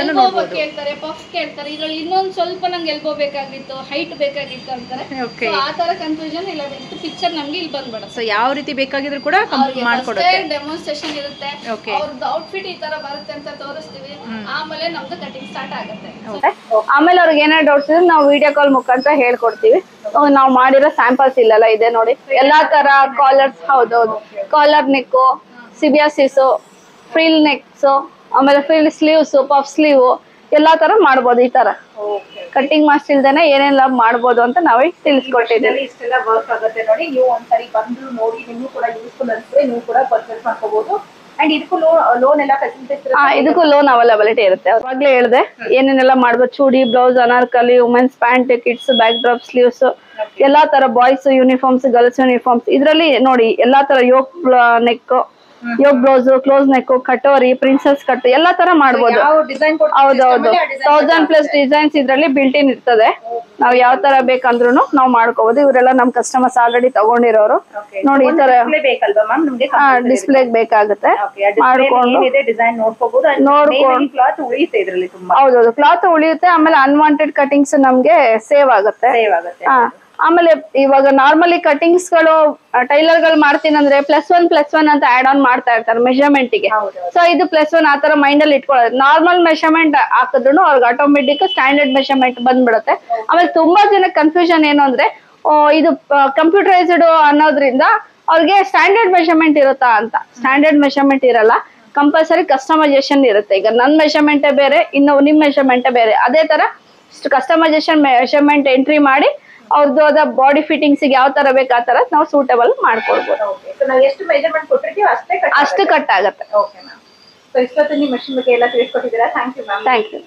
Speaker 1: ಎಲ್ಬೋ ಕೇಳ್ತಾರೆ, ಪಫ್ ಕೇಳ್ತಾರೆ. ಇದ್ರಲ್ಲಿ ಇನ್ನೊಂದ್ ಸ್ವಲ್ಪ ನಂಗೆ ಎಲ್ಬೋ ಬೇಕಾಗಿತ್ತು, ಹೈಟ್ ಬೇಕಾಗಿತ್ತು ಅಂತಾರೆ. ಆ ತರ ಕನ್ಫ್ಯೂಷನ್ ಇಲ್ಲ, ವಿತ್ ಪಿಕ್ಚರ್ ನಮ್ಗೆ ಇಲ್ಲಿ ಬಂದ್ಬಿಡುತ್ತೆ.
Speaker 2: ಸೊ ಯಾವ ರೀತಿ ಬೇಕಾಗಿದ್ರು ಕೂಡ ಮಾಡ್ಕೊಡುತ್ತೆ.
Speaker 1: ಡೆಮೋನ್ಸ್ಟ್ರೇಷನ್ ಇರುತ್ತೆ, ಅವ್ರದ್ದು ಔಟ್ಫಿಟ್ ಈ ತರ ಬರುತ್ತೆ ಅಂತ ತೋರಿಸ್ತೀವಿ, ಆಮೇಲೆ ನಮ್ದು ಕಟಿಂಗ್ ಸ್ಟಾರ್ಟ್ ಆಗುತ್ತೆ. ಆಮೇಲೆ ಅವ್ರಿಗೆ ಏನಾದ್ರು ಡೌಟ್ಸ್ ಇದ್ರೆ ನಾವು ವಿಡಿಯೋ ಕಾಲ್ ಮುಖಾಂತರ ಹೇಳ್ಕೊಡ್ತೀವಿ. ನಾವು ಮಾಡಿರೋ ಸ್ಯಾಂಪಲ್ಸ್ ಇಲ್ಲೆಲ್ಲ ಇದೆ ನೋಡಿ, ಎಲ್ಲಾ ತರ ಕಾಲರ್ಸ್. ಹೌದೌದು, ಕಾಲರ್ ನೆಕ್, ಸಿಬಿಯಾಸಿಸ್, ಫ್ರಿಲ್ ನೆಕ್ಸ್, ಆಮೇಲೆ ಫ್ರಿಲ್ ಸ್ಲೀವ್ಸ್, ಪಫ್ ಸ್ಲೀವ್ ಎಲ್ಲಾ ತರ ಮಾಡ್ಬೋದು. ಈ ತರ ಕಟ್ಟಿಂಗ್ ಮಾಸ್ಟರ್ ಇಲ್ದೇನೆ ಏನೆಲ್ಲ ಮಾಡ್ಬೋದು ಅಂತ ನಾವೇ ತಿಳಿಸ್ಕೊಟ್ಟಿದ್ದೀವಿ.
Speaker 3: ಇಷ್ಟೆಲ್ಲ ವರ್ಕ್ ಆಗುತ್ತೆ ನೋಡಿ. ನೀವು ಒಂದ್ಸರಿ ಬಂದು ನೋಡಿ, ನಿಮ್ಗೂ ಕೂಡ ಯೂಸ್ಫುಲ್ ಅನ್ಸುತ್ತೆ, ನೀವು ಕೂಡ ಪರ್ಚೇಸ್ ಮಾಡ್ಕೋಬಹುದು. ಅಂಡ್ ಇದಕ್ಕೂ ಲೋನ್ ಎಲ್ಲ ಫೆಸಿಲಿಟೀಸ್ ಇರುತ್ತೆ.
Speaker 1: ಇದಕ್ಕೂ ಲೋನ್ ಅವೈಲಬಿಲಿಟಿ ಇರುತ್ತೆ. ಅವಾಗ್ಲೇ ಹೇಳಿದೆ ಏನೇನೆಲ್ಲ ಮಾಡ್ಬೋದು. Chudi, blouse, anarkali, womens pant, kids back drop, sleeves, ಎಲ್ಲಾ ತರ ಬಾಯ್ಸ್ ಯೂನಿಫಾರ್ಮ್ಸ್, ಗರ್ಲ್ಸ್ ಯೂನಿಫಾರ್ಮ್ಸ್. ಇದ್ರಲ್ಲಿ ನೋಡಿ ಎಲ್ಲಾ ತರ yoke neck, yoke blouse, close neck, katori, princess cut ಎಲ್ಲಾ ತರ ಮಾಡ್ಬೋದು. ಹೌದೌದು, 1000+ ಡಿಸೈನ್ಸ್ ಇದ್ರಲ್ಲಿ ಬಿಲ್ಟ್ ಇನ್ ಇರ್ತದೆ. ನಾವ್ ಯಾವ ತರ ಬೇಕಂದ್ರು ನಾವ್ ಮಾಡ್ಕೋಬಹುದು. ಇವರೆಲ್ಲ ನಮ್ ಕಸ್ಟಮರ್ಸ್ ಆಲ್ರೆಡಿ ತಗೊಂಡಿರೋರು. ನೋಡಿ ಈ ತರ ಡಿಸ್ಪ್ಲೇ ಬೇಕಾಗುತ್ತೆ, ಮಾಡ್ಕೊಂಡು ಹೌದೌದು ಕ್ಲಾತ್ ಉಳಿಯುತ್ತೆ. ಆಮೇಲೆ ಅನ್ವಾಂಟೆಡ್ ಕಟಿಂಗ್ಸ್ ನಮ್ಗೆ ಸೇವ್ ಆಗುತ್ತೆ. ಆಮೇಲೆ ಇವಾಗ ನಾರ್ಮಲಿ ಕಟಿಂಗ್ಸ್ ಗಳು ಟೈಲರ್ ಗಳು ಮಾಡ್ತೀನಿ ಅಂದ್ರೆ +1 ಅಂತ ಆಡ್ ಆನ್ ಮಾಡ್ತಾ ಇರ್ತಾರೆ ಮೆಷರ್ಮೆಂಟ್ ಗೆ. ಸೊ ಇದು +1 ಆತರ ಮೈಂಡ್ ಅಲ್ಲಿ ಇಟ್ಕೊಳ್ಳೋದು. ನಾರ್ಮಲ್ ಮೆಷರ್ಮೆಂಟ್ ಹಾಕಿದ್ರು ಅವ್ರಿಗೆ ಆಟೋಮೆಟಿಕ್ ಸ್ಟ್ಯಾಂಡರ್ಡ್ ಮೆಷರ್ಮೆಂಟ್ ಬಂದ್ಬಿಡುತ್ತೆ. ಆಮೇಲೆ ತುಂಬಾ ಜನ ಕನ್ಫ್ಯೂಷನ್ ಏನು ಅಂದ್ರೆ ಇದು ಕಂಪ್ಯೂಟರೈಸ್ಡ್ ಅನ್ನೋದ್ರಿಂದ ಅವ್ರಿಗೆ ಸ್ಟ್ಯಾಂಡರ್ಡ್ ಮೆಷರ್ಮೆಂಟ್ ಇರುತ್ತಾ ಅಂತ. ಸ್ಟ್ಯಾಂಡರ್ಡ್ ಮೆಷರ್ಮೆಂಟ್ ಇರಲ್ಲ, ಕಂಪಲ್ಸರಿ ಕಸ್ಟಮೈಸೇಷನ್ ಇರುತ್ತೆ. ಈಗ ನನ್ನ ಮೆಷರ್ಮೆಂಟೇ ಬೇರೆ, ಇನ್ನು ನಿಮ್ ಮೆಷರ್ಮೆಂಟೇ ಬೇರೆ. ಅದೇ ತರ ಕಸ್ಟಮೈಸೇಷನ್ ಮೆಷರ್ಮೆಂಟ್ ಎಂಟ್ರಿ ಮಾಡಿ ಅವ್ರದ್ದು ಅದ ಬಾಡಿ ಫಿಟ್ಟಿಂಗ್ಸ್ ಯಾವ ತರ ಬೇಕು ಆ ತರ ನಾವು ಸೂಟಬಲ್ ಮಾಡ್ಕೊಡ್ಬೋದು.
Speaker 3: ಎಷ್ಟು ಮೆಜರ್ಮೆಂಟ್ ಕೊಟ್ಟಿರ್ತೀವಿ
Speaker 1: ಅಷ್ಟು ಕಟ್ ಆಗುತ್ತೆ.
Speaker 3: ಇಷ್ಟೊತ್ತು ನೀವು ಮಷಿನ್ ಬಗ್ಗೆ ಎಲ್ಲ ತಿಳಿಸ್ಕೊಟ್ಟಿದ್ದೀರಾ. Thank you ma'am.
Speaker 1: Thank you.